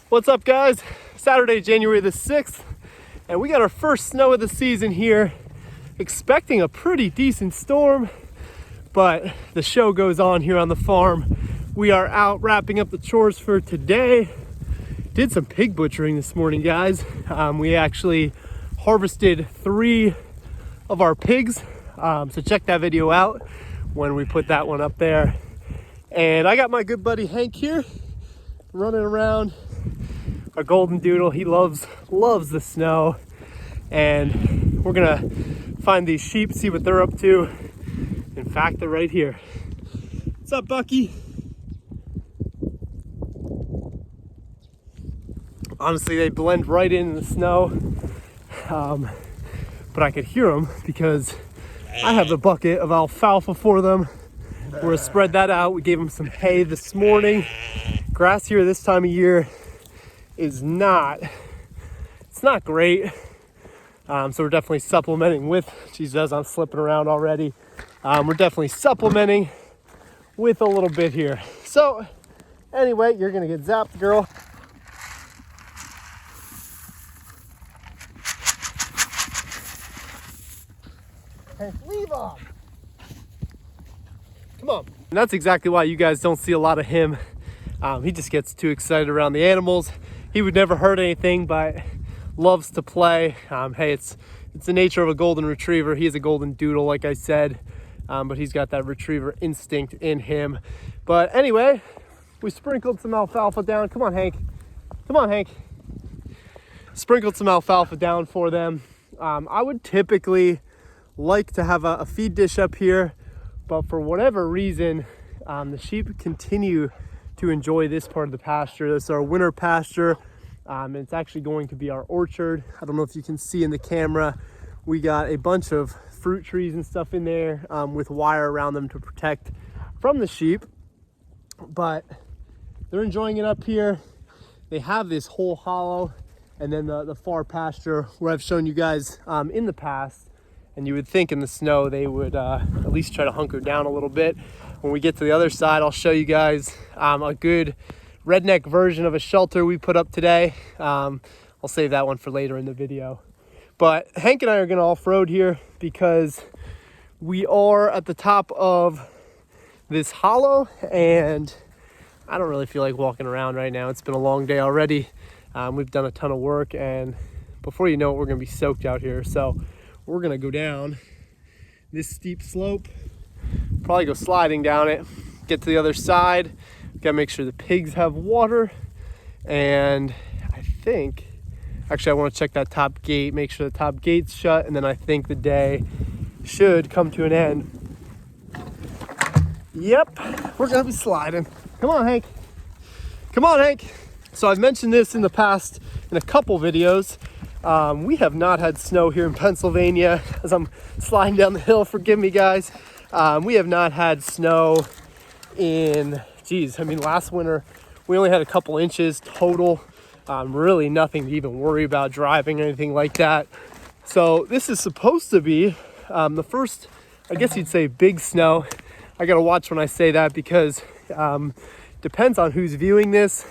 What's up, guys? Saturday, January the 6th, and we got our first snow of the season here. Expecting a pretty decent storm, but the show goes on here on the farm. We are out wrapping up the chores for today. Did some pig butchering this morning, guys. We actually harvested 3 of our pigs, so check that video out when we put that one up there. And I got my good buddy Hank here running around, a golden doodle. He loves the snow, and we're gonna find these sheep, see what they're up to. In fact, they're right here. What's up, Bucky? Honestly, they blend right in the snow, but I could hear them because I have the bucket of alfalfa for them. We're gonna spread that out. We gave them some hay this morning. Grass here this time of year is not great. So we're definitely supplementing with, Jesus, I'm slipping around already. We're definitely supplementing with a little bit here. So anyway, you're gonna get zapped, girl. Hey, leave off. Come on. And that's exactly why you guys don't see a lot of him. He just gets too excited around the animals. He would never hurt anything, but loves to play. Hey, it's the nature of a golden retriever. He is a golden doodle, like I said, but he's got that retriever instinct in him. But anyway, we sprinkled some alfalfa down. Come on, Hank. Come on, Hank. Sprinkled some alfalfa down for them. I would typically like to have a feed dish up here, but for whatever reason, the sheep continue to enjoy this part of the pasture. This is our winter pasture. And it's actually going to be our orchard. I don't know if you can see in the camera, we got a bunch of fruit trees and stuff in there with wire around them to protect from the sheep, but they're enjoying it up here. They have this whole hollow, and then the far pasture where I've shown you guys in the past. And you would think in the snow they would at least try to hunker down a little bit. When we get to the other side, I'll show you guys a good redneck version of a shelter we put up today. I'll save that one for later in the video. But Hank and I are gonna off-road here because we are at the top of this hollow, and I don't really feel like walking around right now. It's been a long day already. We've done a ton of work, and before you know it, we're gonna be soaked out here. So we're gonna go down this steep slope, probably go sliding down it, get to the other side. Gotta make sure the pigs have water, and I think, actually I wanna check that top gate, make sure the top gate's shut, and then I think the day should come to an end. Yep, we're gonna be sliding. Come on, Hank. Come on, Hank. So I've mentioned this in the past in a couple videos. We have not had snow here in Pennsylvania. As I'm sliding down the hill, forgive me, guys. We have not had snow in, last winter we only had a couple inches total. Really nothing to even worry about driving or anything like that. So this is supposed to be the first, I guess you'd say, big snow. I gotta watch when I say that because depends on who's viewing this.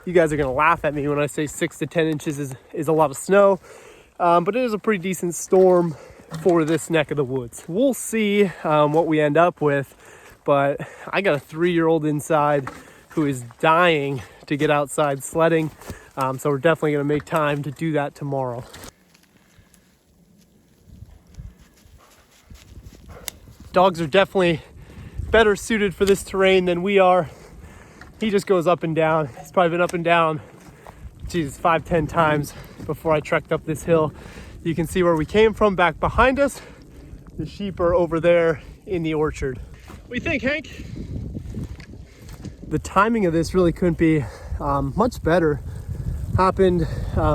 You guys are gonna laugh at me when I say 6 to 10 inches is a lot of snow, but it is a pretty decent storm for this neck of the woods. We'll see what we end up with, but I got a 3-year-old inside who is dying to get outside sledding, so we're definitely gonna make time to do that tomorrow. Dogs are definitely better suited for this terrain than we are. He just goes up and down. He's probably been up and down, 5-10 times before I trekked up this hill. You can see where we came from back behind us. The sheep are over there in the orchard. What do you think, Hank? The timing of this really couldn't be much better. Happened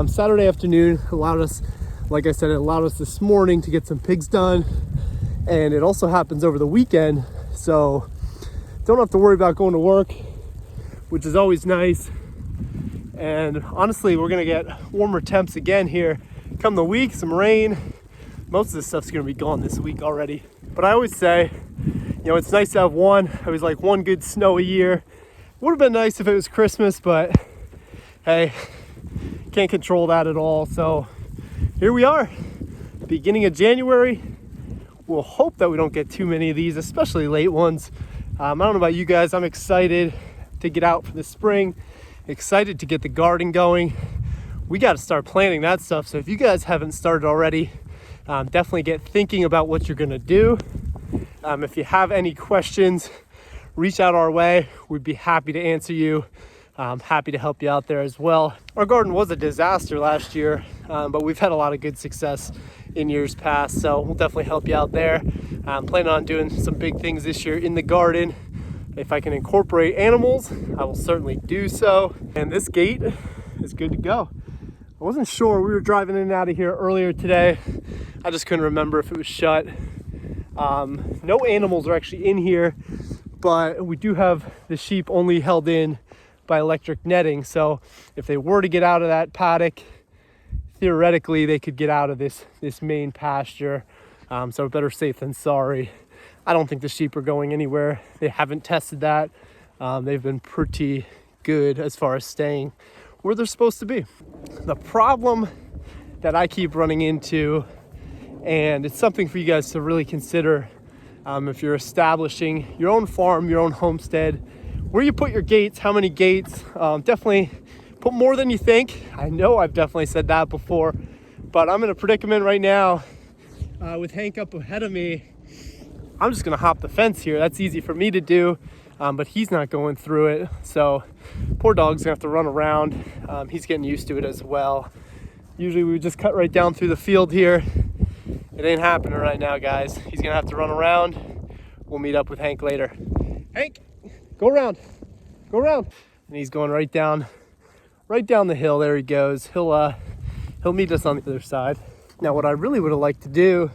Saturday afternoon, allowed us, like I said, it allowed us this morning to get some pigs done. And it also happens over the weekend, so don't have to worry about going to work, which is always nice. And honestly, we're gonna get warmer temps again here come the week, some rain. Most of this stuff's gonna be gone this week already. But I always say, it's nice to have one good snow a year. Would have been nice if it was Christmas, but hey, can't control that at all. So here we are, beginning of January. We'll hope that we don't get too many of these, especially late ones. I don't know about you guys, I'm excited to get out for the spring, excited to get the garden going. We got to start planning that stuff. So if you guys haven't started already, definitely get thinking about what you're gonna do. If you have any questions, reach out our way. We'd be happy to answer you. Happy to help you out there as well. Our garden was a disaster last year, but we've had a lot of good success in years past, so we'll definitely help you out there. I'm planning on doing some big things this year in the garden. If I can incorporate animals, I will certainly do so. And this gate is good to go. I wasn't sure. We were driving in and out of here earlier today. I just couldn't remember if it was shut. No animals are actually in here, but we do have the sheep only held in by electric netting. So if they were to get out of that paddock, theoretically they could get out of this main pasture. So better safe than sorry. I don't think the sheep are going anywhere. They haven't tested that. They've been pretty good as far as staying where they're supposed to be. The problem that I keep running into, and it's something for you guys to really consider if you're establishing your own farm, your own homestead, where you put your gates, how many gates. Definitely put more than you think. I know I've definitely said that before, but I'm in a predicament right now with Hank up ahead of me. I'm just gonna hop the fence here. That's easy for me to do, but he's not going through it. So poor dog's gonna have to run around. He's getting used to it as well. Usually we would just cut right down through the field here. It ain't happening right now, guys. He's gonna have to run around. We'll meet up with Hank later. Hank, go around, go around. And he's going right down the hill. There he goes. He'll meet us on the other side. Now, what I really would have liked to do,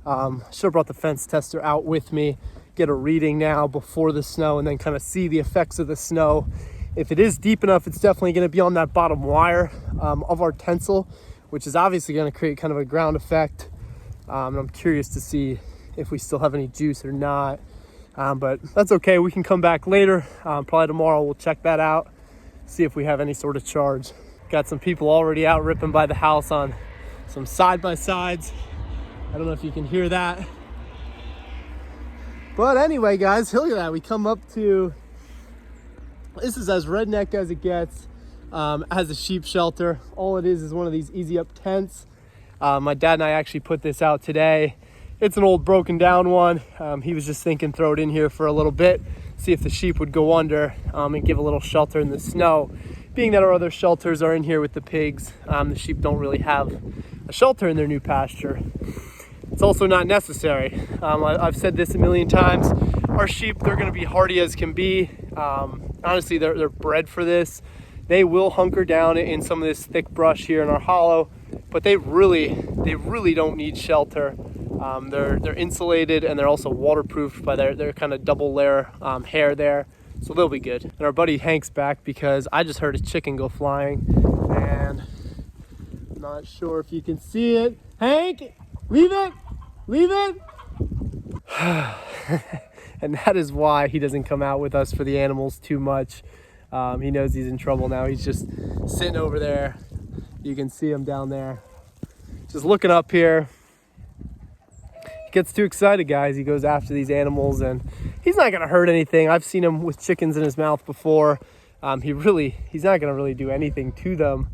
should have brought the fence tester out with me, get a reading now before the snow, and then kind of see the effects of the snow. If it is deep enough, it's definitely going to be on that bottom wire of our tensile, which is obviously going to create kind of a ground effect. And I'm curious to see if we still have any juice or not. But that's okay. We can come back later. Probably tomorrow we'll check that out, see if we have any sort of charge. Got some people already out ripping by the house on some side-by-sides. I don't know if you can hear that. But anyway, guys, look at that. We come up to, this is as redneck as it gets, as a sheep shelter. All it is one of these easy up tents. My dad and I actually put this out today. It's an old broken down one. He was just thinking throw it in here for a little bit, see if the sheep would go under and give a little shelter in the snow. Being that our other shelters are in here with the pigs, the sheep don't really have a shelter in their new pasture. It's also not necessary. I've said this a million times. Our sheep, they're gonna be hardy as can be. Honestly, they're bred for this. They will hunker down in some of this thick brush here in our hollow, but they really don't need shelter. They're insulated, and they're also waterproofed by their kind of double layer hair there, so they'll be good. And our buddy Hank's back because I just heard a chicken go flying, and I'm not sure if you can see it. Hank, leave it, leave it. And that is why he doesn't come out with us for the animals too much. He knows he's in trouble now. He's just sitting over there. You can see him down there, just looking up here. Gets too excited, guys. He goes after these animals, and he's not gonna hurt anything. I've seen him with chickens in his mouth before. He's not gonna really do anything to them,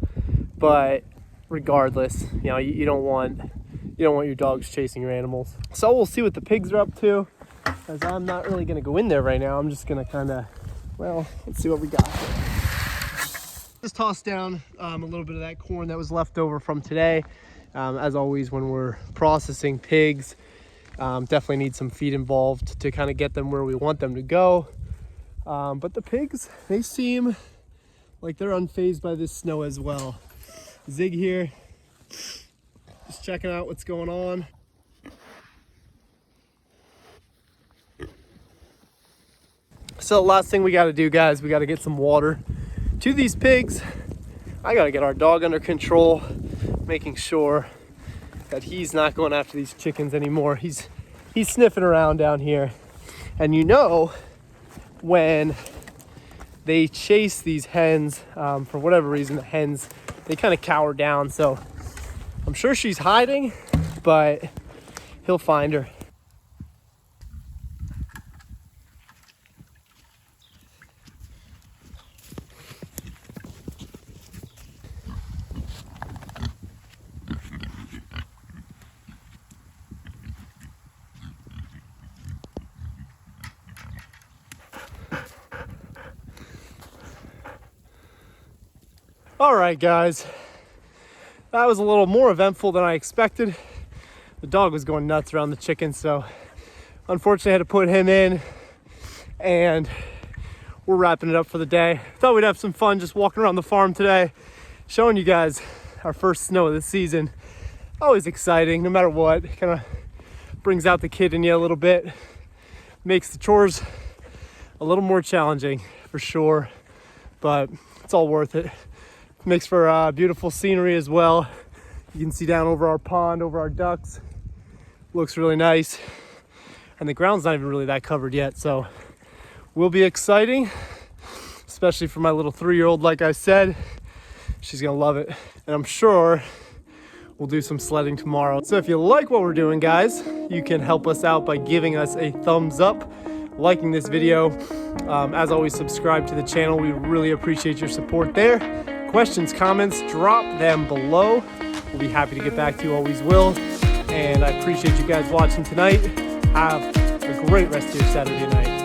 but regardless, you know, you don't want your dogs chasing your animals. So we'll see what the pigs are up to, as I'm not really gonna go in there right now. I'm just gonna let's see what we got. Just toss down a little bit of that corn that was left over from today. As always, when we're processing pigs, definitely need some feed involved to kind of get them where we want them to go. But the pigs, they seem like they're unfazed by this snow as well. Zig here, just checking out what's going on. So last thing we got to do, guys, we got to get some water to these pigs. I got to get our dog under control, making sure that he's not going after these chickens anymore. He's sniffing around down here. And you know, when they chase these hens. For whatever reason, the hens, they kind of cower down. So I'm sure she's hiding, but he'll find her. All right, guys, that was a little more eventful than I expected. The dog was going nuts around the chicken, so unfortunately I had to put him in, and we're wrapping it up for the day. Thought we'd have some fun just walking around the farm today, showing you guys our first snow of the season. Always exciting, no matter what. Kind of brings out the kid in you a little bit, makes the chores a little more challenging for sure, but it's all worth it. Makes for beautiful scenery as well. You can see down over our pond, over our ducks. Looks really nice. And the ground's not even really that covered yet, so will be exciting, especially for my little 3-year-old, like I said. She's gonna love it. And I'm sure we'll do some sledding tomorrow. So if you like what we're doing, guys, you can help us out by giving us a thumbs up, liking this video. As always, subscribe to the channel. We really appreciate your support there. Questions, comments, drop them below. We'll be happy to get back to you, always will. And I appreciate you guys watching tonight. Have a great rest of your Saturday night.